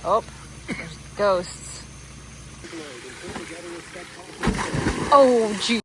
Oh, there's ghosts. Oh, gee.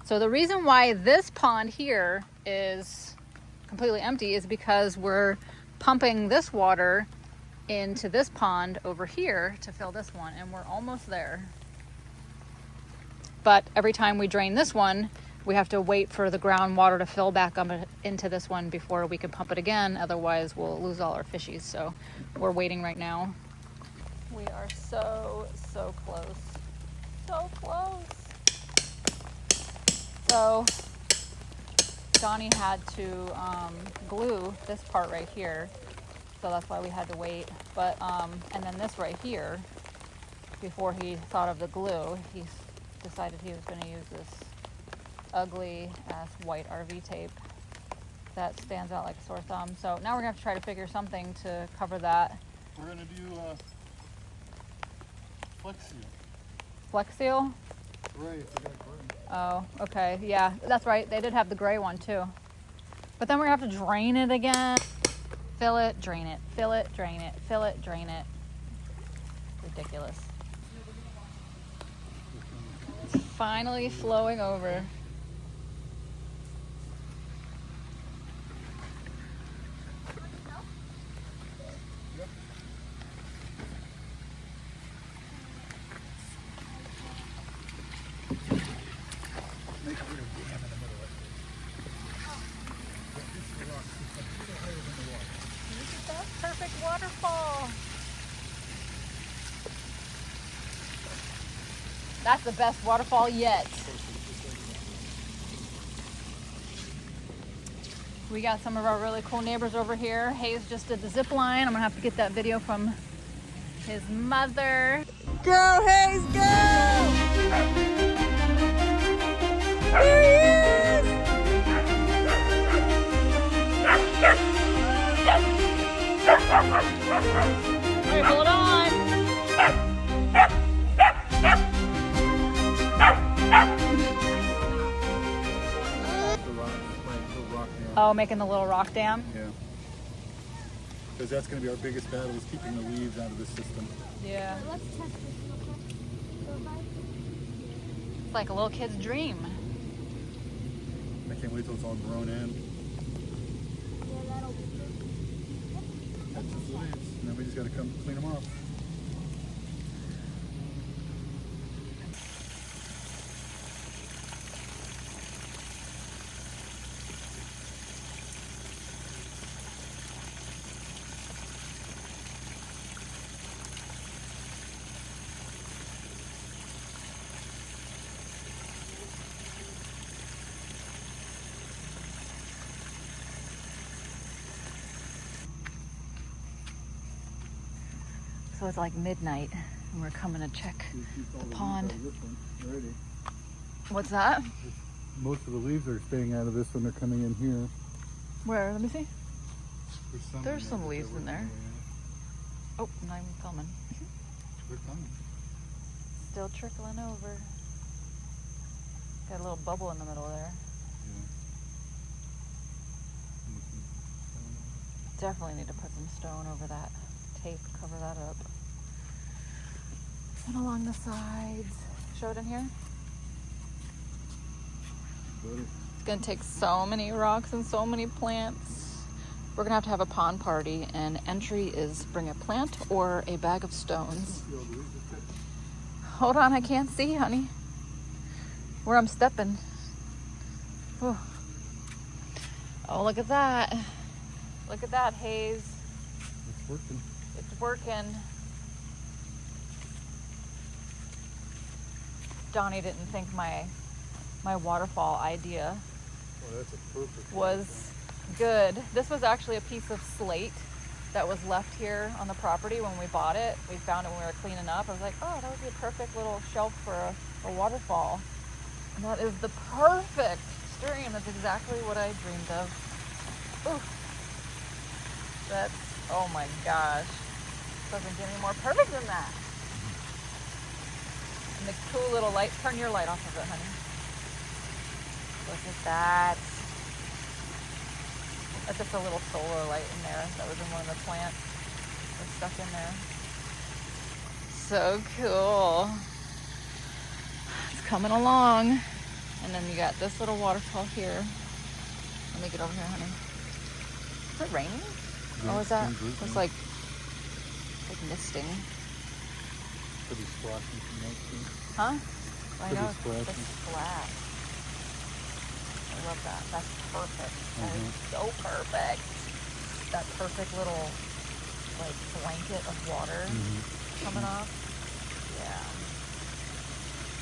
So the reason why this pond here is completely empty is because we're pumping this water into this pond over here to fill this one, and we're almost there. But every time we drain this one, we have to wait for the groundwater to fill back up into this one before we can pump it again. Otherwise, we'll lose all our fishies. So we're waiting right now. We are so close. So close. So Johnny had to glue this part right here. So that's why we had to wait. But, and then this right here, before he thought of the glue, he decided he was going to use this ugly ass white RV tape that stands out like a sore thumb. So now we're going to have to try to figure something to cover that. We're going to do Flex Seal. Flex Seal? gray if they got gray. Oh, okay. Yeah, that's right. They did have the gray one too. But then we're gonna have to drain it again. Fill it, drain it, fill it, drain it, fill it, drain it. Ridiculous. It's finally flowing over. Make a little dam in the middle of it. This is the rock. It's a little higher than the water. Look at that perfect waterfall. That's the best waterfall yet. We got some of our really cool neighbors over here. Hayes just did the zip line. I'm gonna have to get that video from his mother. Go, Hayes, go! There he is! All right, hold on. The rock, like the rock dam. Oh, making the little rock dam? Yeah. Because that's going to be our biggest battle, is keeping the weeds out of the system. Yeah. Let's test this real quick. Go by. It's like a little kid's dream. I can't wait till it's all grown in. Yeah, that'll be good. That's just the leaves. And then we just got to come clean them off. So it's like midnight and we're coming to check the pond. What's that? Most of the leaves are staying out of this when they're coming in here. Where? Let me see. There's There's some leaves in there. Oh, not even filming. They're coming. Still trickling over. Got a little bubble in the middle there. Definitely need to put some stone over that. Tape, cover that up. And along the sides. Show it in here. It's gonna take so many rocks and so many plants. We're gonna have a pond party, and entry is bring a plant or a bag of stones. Hold on, I can't see, honey. Where I'm stepping. Whew. Oh, look at that. Look at that, Hayes. It's working. It's working. Donnie didn't think my waterfall idea Oh, that's a perfect was good. This was actually a piece of slate that was left here on the property when we bought it. We found it when we were cleaning up. I was like, oh, that would be a perfect little shelf for a waterfall. And that is the perfect stream. That's exactly what I dreamed of. Ooh. That's, oh my gosh. Doesn't get any more perfect than that. And the cool little light, turn your light off of it, honey. Look at that. That's just a little solar light in there that was in one of the plants. That's stuck in there. So cool. It's coming along. And then you got this little waterfall here. Let me get over here, honey. Is it raining? Yeah, Or is that? drizzling. It's like misting. Could be splashing from that too. Huh? I Could be know. It's splashing. just splash. I love that. That's perfect. That is so perfect. That perfect little like blanket of water coming off. Yeah.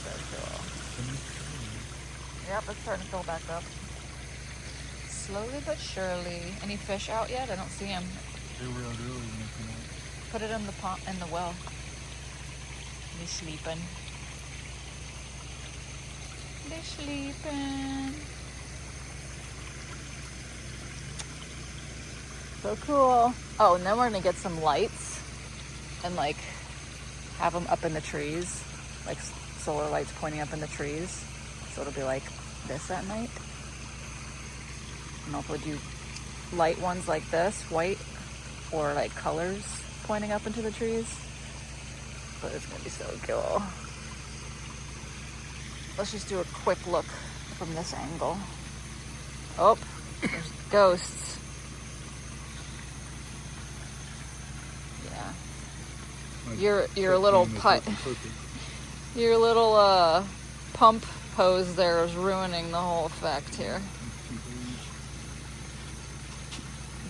So cool. Yep, it's starting to fill back up. Slowly but surely. Any fish out yet? I don't see them. They were out early when they came out. Put it in the pond, in the well. They sleeping. They're sleeping. So cool. Oh, and then we're gonna get some lights and like have them up in the trees, like solar lights pointing up in the trees. So it'll be like this at night. And I'll do light ones like this, white, or like colors pointing up into the trees. But it's gonna be so cool. Let's just do a quick look from this angle. Oh, there's ghosts. Yeah. Your little your little pump hose there is ruining the whole effect here.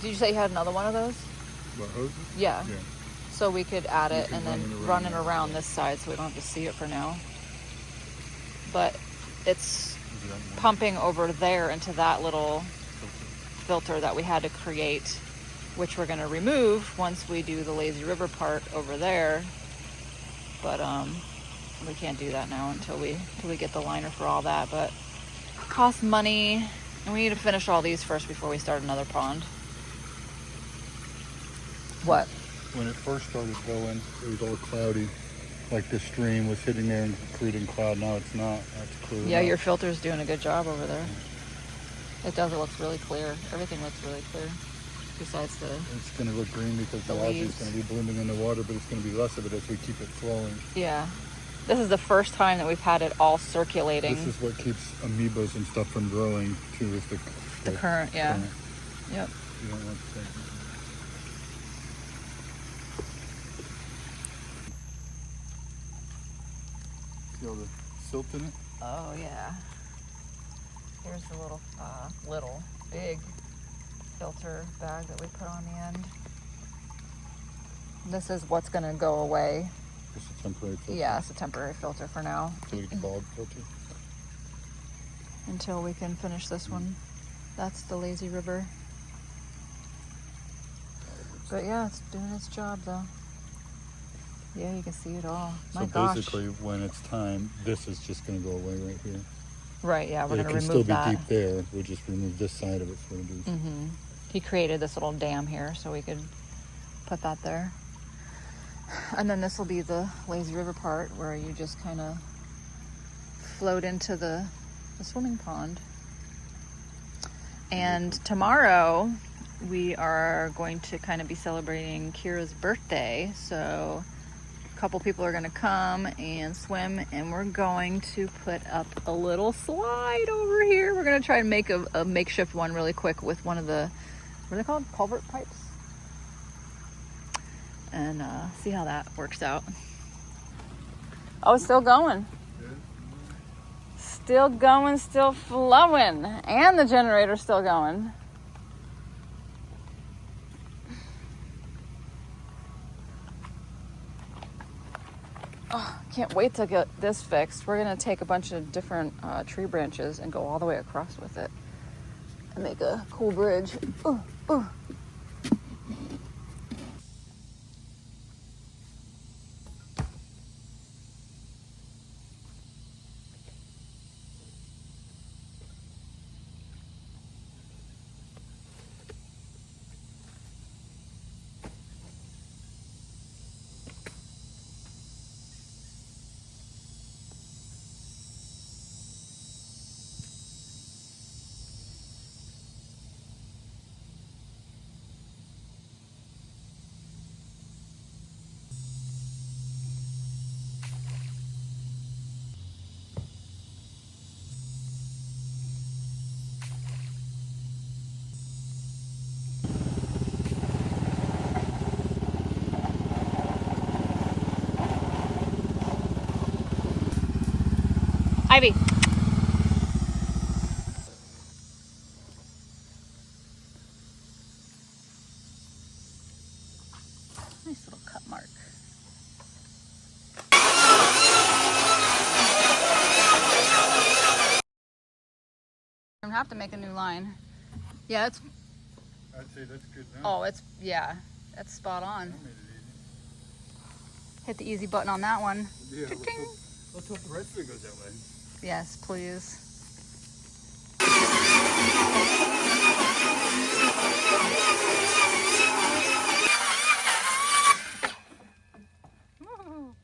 Did you say you had another one of those? What, hoses? Yeah. Yeah. So we could add it can and then run run it around this side so we don't have to see it for now. But it's pumping over there into that little filter that we had to create, which we're going to remove once we do the lazy river part over there. But we can't do that now until we get the liner for all that. But it costs money, and we need to finish all these first before we start another pond. What? When it first started going, it was all cloudy. Like the stream was hitting there and creating cloud. Now it's not. That's clear. Yeah, your filter's doing a good job over there. It does. It looks really clear. Everything looks really clear. Besides the... It's going to look green because the the algae is leaves. going to be blooming in the water, but it's going to be less of it as we keep it flowing. Yeah. This is the first time that we've had it all circulating. This is what keeps amoebas and stuff from growing too, is The current, yeah. current. Yep. You don't want to see all the silt in it? Oh, yeah. Here's the little, big filter bag that we put on the end. This is what's going to go away. It's a temporary filter. Yeah, it's a temporary filter for now. So we get the bulb filter. Until we can finish this one. That's the lazy river. But yeah, it's doing its job though. Yeah, you can see it all. My so gosh. basically, when it's time, this is just going to go away right here. Right, yeah, we're It going to can remove still that. be deep there. We'll just remove this side of it for it is. Mm-hmm. He created this little dam here so we could put that there. And then this will be the lazy river part where you just kind of float into the swimming pond. And tomorrow we are going to kind of be celebrating Kira's birthday. So a couple people are going to come and swim, and we're going to put up a little slide over here. We're going to try and make a makeshift one really quick with one of the, what are they called? Culvert pipes. And see how that works out. Oh, it's still going. Still going, still flowing. And the generator's still going. Oh, can't wait to get this fixed. We're gonna take a bunch of different tree branches and go all the way across with it and make a cool bridge. Ooh, ooh. Ivy. Nice little cut mark. I don't have to make a new line. Yeah, it's, I'd say that's good now. oh, it's, yeah, that's spot on. That made it easy. Hit the easy button on that one. Yeah, Ching. let's hope the rest of it goes that way. Yes, please. Woo.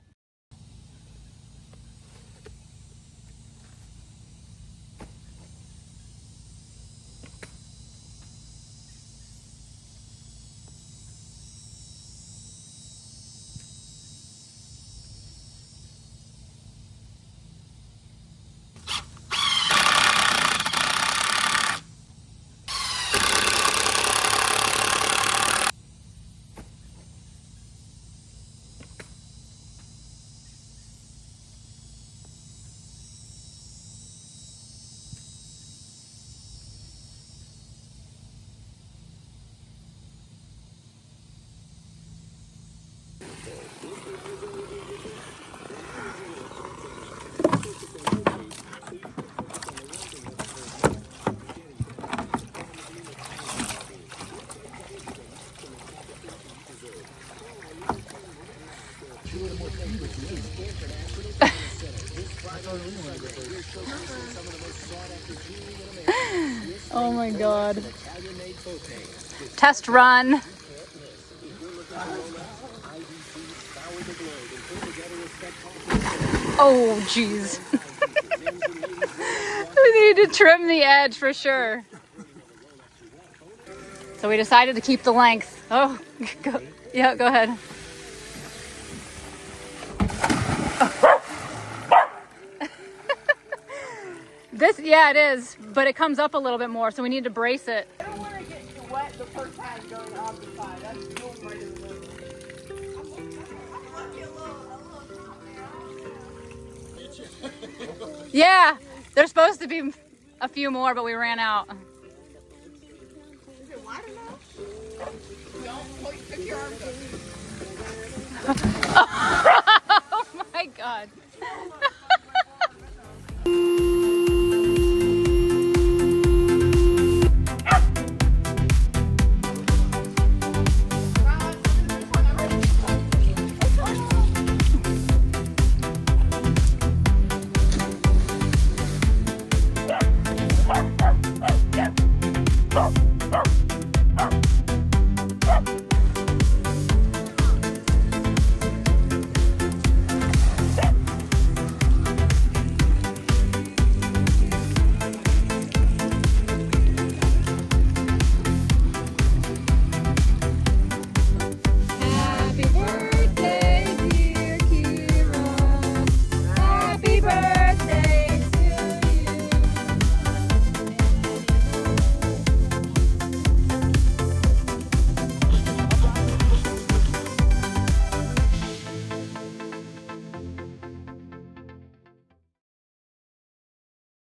Oh my God. Test run. Oh, jeez. We need to trim the edge for sure. So we decided to keep the length. Oh, go, yeah, go ahead. This, yeah, it is, but it comes up a little bit more, so we need to brace it. I don't want to get you wet the first time going off the side. That's going right in the middle. Yeah, there's supposed to be a few more, but we ran out. Is it wide enough? Don't point, pick your arms up. Oh my God.